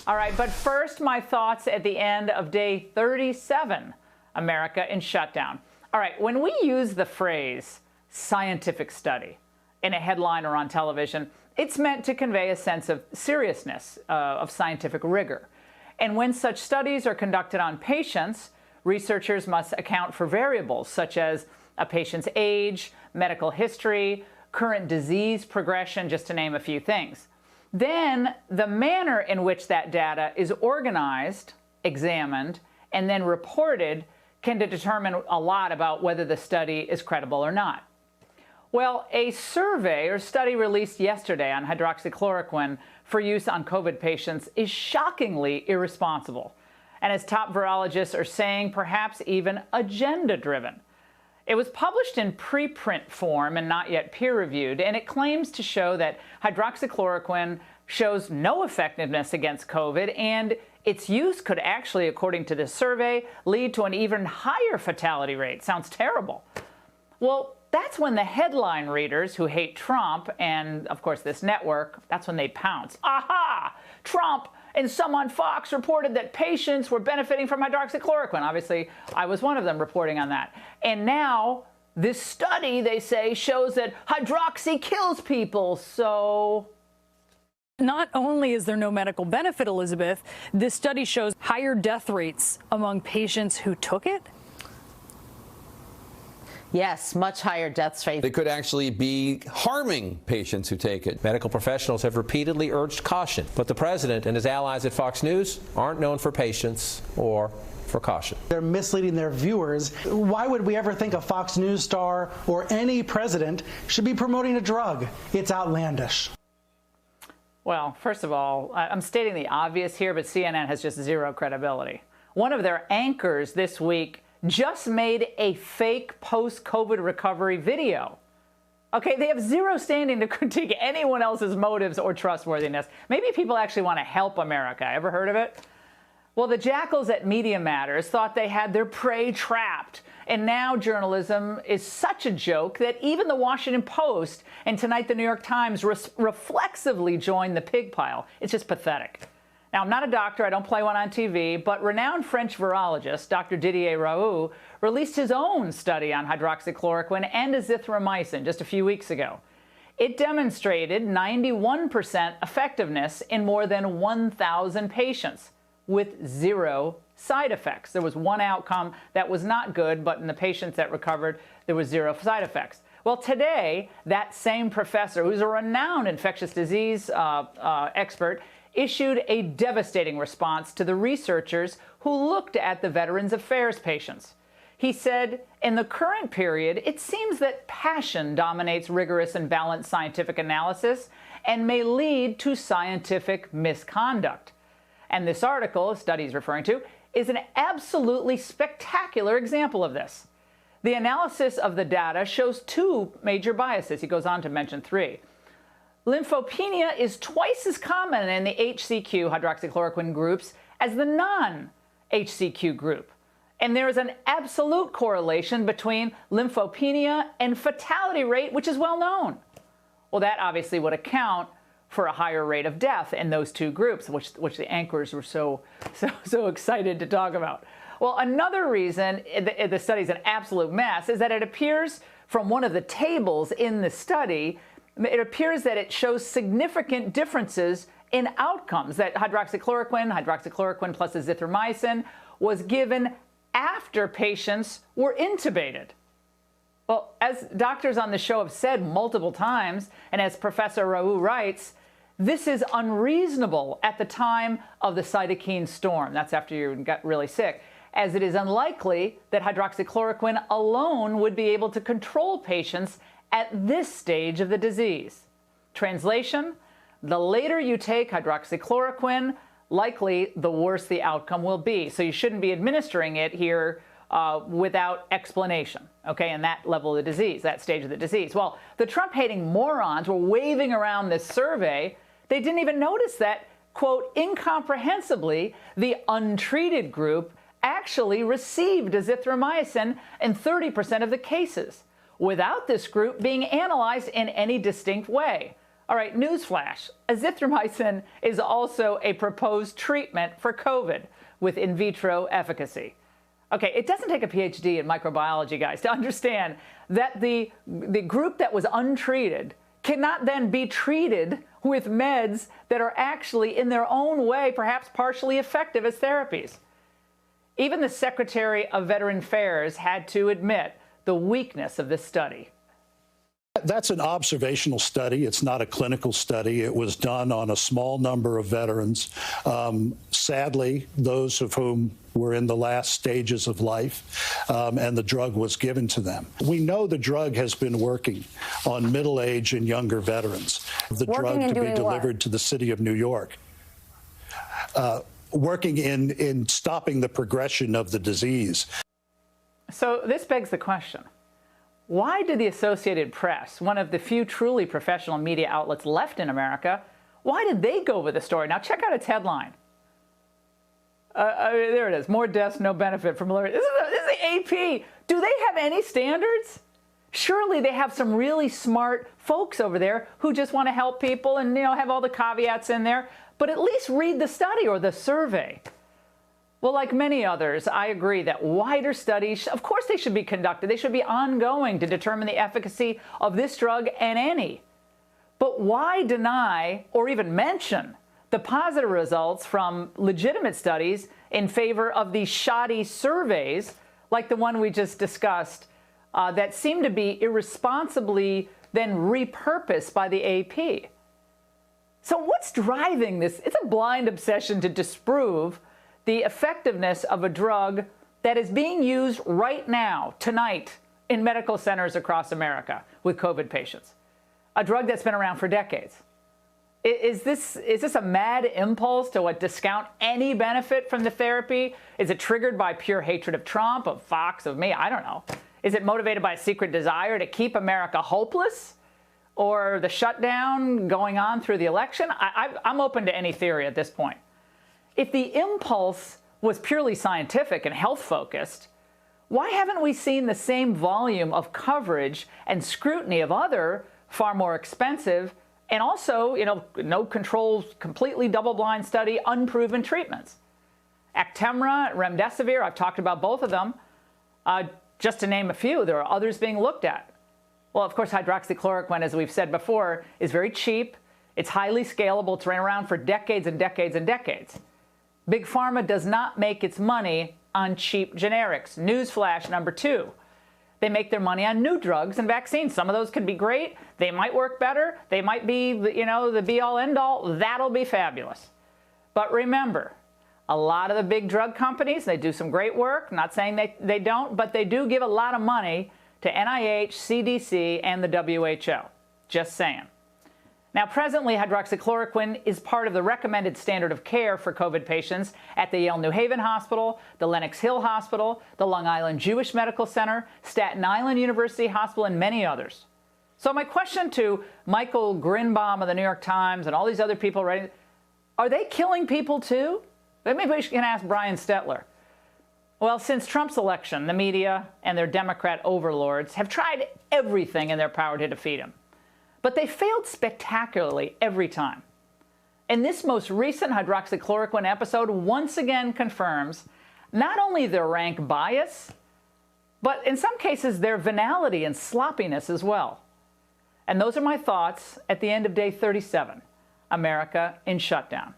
All right, but first, my thoughts at the end of day 37, America in shutdown. All right, when we use the phrase scientific study in a headline or on television, it's meant to convey a sense of seriousness, of scientific rigor. And when such studies are conducted on patients, researchers must account for variables such as a patient's age, medical history, current disease progression, just to name a few things. Then the manner in which that data is organized, examined, and then reported can determine a lot about whether the study is credible or not. Well, a survey or study released yesterday on hydroxychloroquine for use on COVID patients is shockingly irresponsible, and as top virologists are saying, perhaps even agenda-driven. It was published in preprint form and not yet peer-reviewed, and it claims to show that hydroxychloroquine shows no effectiveness against COVID, and its use could actually, according to this survey, lead to an even higher fatality rate. Sounds terrible. Well, that's when the headline readers who hate Trump and, of course, this network, that's when they pounce. Aha! Trump and some on Fox reported that patients were benefiting from hydroxychloroquine. Obviously, I was one of them reporting on that. And now, this study, they say, shows that hydroxy kills people, so... Not only is there no medical benefit, Elizabeth, this study shows higher death rates among patients who took it. Yes, much higher death rates. It could actually be harming patients who take it. Medical professionals have repeatedly urged caution, but the president and his allies at Fox News aren't known for patience or for caution. They're misleading their viewers. Why would we ever think a Fox News star or any president should be promoting a drug? It's outlandish. Well, first of all, I'm stating the obvious here, but CNN has just zero credibility. One of their anchors this week just made a fake post-COVID recovery video. Okay, they have zero standing to critique anyone else's motives or trustworthiness. Maybe people actually want to help America. Ever heard of it? Well, the jackals at Media Matters thought they had their prey trapped. And now journalism is such a joke that even the Washington Post and tonight the New York Times reflexively joined the pig pile. It's just pathetic. Now, I'm not a doctor, I don't play one on TV, but renowned French virologist Dr. Didier Raoult released his own study on hydroxychloroquine and azithromycin just a few weeks ago. It demonstrated 91% effectiveness in more than 1,000 patients with zero side effects. There was one outcome that was not good, but in the patients that recovered, there was zero side effects. Well, today, that same professor, who's a renowned infectious disease expert, issued a devastating response to the researchers who looked at the Veterans Affairs patients. He said, in the current period, it seems that passion dominates rigorous and balanced scientific analysis and may lead to scientific misconduct. And this article, study is referring to, is an absolutely spectacular example of this. The analysis of the data shows two major biases. He goes on to mention three. Lymphopenia is twice as common in the HCQ hydroxychloroquine groups as the non-HCQ group. And there is an absolute correlation between lymphopenia and fatality rate, which is well known. Well, that obviously would account for a higher rate of death in those two groups, which the anchors were so excited to talk about. Well, another reason the study's an absolute mess is that it appears from one of the tables in the study, it appears that it shows significant differences in outcomes, that hydroxychloroquine plus azithromycin was given after patients were intubated. Well, as doctors on the show have said multiple times, and as Professor Raoult writes, this is unreasonable at the time of the cytokine storm. That's after you got really sick, as it is unlikely that hydroxychloroquine alone would be able to control patients at this stage of the disease. Translation, the later you take hydroxychloroquine, likely the worse the outcome will be. So you shouldn't be administering it here without explanation, okay, in that level of the disease, that stage of the disease. Well, the Trump-hating morons were waving around this survey. They didn't even notice that, quote, incomprehensibly, the untreated group actually received azithromycin in 30% of the cases, without this group being analyzed in any distinct way. All right, newsflash. Azithromycin is also a proposed treatment for COVID with in vitro efficacy. Okay, it doesn't take a PhD in microbiology, guys, to understand that the group that was untreated cannot then be treated with meds that are actually, in their own way, perhaps partially effective as therapies. Even the Secretary of Veteran Affairs had to admit the weakness of this study. That's an observational study. It's not a clinical study. It was done on a small number of veterans, sadly, those of whom were in the last stages of life, and the drug was given to them. We know the drug has been working on middle-aged and younger veterans. The drug to be delivered to the city of New York. Working in stopping the progression of the disease. So this begs the question. Why did the Associated Press, one of the few truly professional media outlets left in America, why did they go with the story? Now check out its headline. There it is. More deaths, no benefit from malaria. This is the AP. Do they have any standards? Surely they have some really smart folks over there who just want to help people and, have all the caveats in there. But at least read the study or the survey. Well, like many others, I agree that wider studies, of course they should be conducted. They should be ongoing to determine the efficacy of this drug and any. But why deny or even mention the positive results from legitimate studies in favor of these shoddy surveys, like the one we just discussed, that seem to be irresponsibly then repurposed by the AP? So what's driving this? It's a blind obsession to disprove the effectiveness of a drug that is being used right now, tonight, in medical centers across America with COVID patients. A drug that's been around for decades. Is this a mad impulse to discount any benefit from the therapy? Is it triggered by pure hatred of Trump, of Fox, of me? I don't know. Is it motivated by a secret desire to keep America hopeless? Or the shutdown going on through the election? I'm open to any theory at this point. If the impulse was purely scientific and health-focused, why haven't we seen the same volume of coverage and scrutiny of other, far more expensive, and also, no controlled, completely double-blind study, unproven treatments? Actemra, remdesivir, I've talked about both of them. Just to name a few, there are others being looked at. Well, of course, hydroxychloroquine, as we've said before, is very cheap. It's highly scalable. It's been around for decades and decades and decades. Big Pharma does not make its money on cheap generics. Newsflash number 2. They make their money on new drugs and vaccines. Some of those could be great. They might work better. They might be, the be-all, end-all. That'll be fabulous. But remember, a lot of the big drug companies, they do some great work. Not saying they don't, but they do give a lot of money to NIH, CDC, and the WHO. Just saying. Now, presently, hydroxychloroquine is part of the recommended standard of care for COVID patients at the Yale New Haven Hospital, the Lenox Hill Hospital, the Long Island Jewish Medical Center, Staten Island University Hospital, and many others. So my question to Michael Grinbaum of the New York Times and all these other people writing, are they killing people too? Maybe we can ask Brian Stetler. Well, since Trump's election, the media and their Democrat overlords have tried everything in their power to defeat him. But they failed spectacularly every time. And this most recent hydroxychloroquine episode once again confirms not only their rank bias, but in some cases their venality and sloppiness as well. And those are my thoughts at the end of day 37, America in shutdown.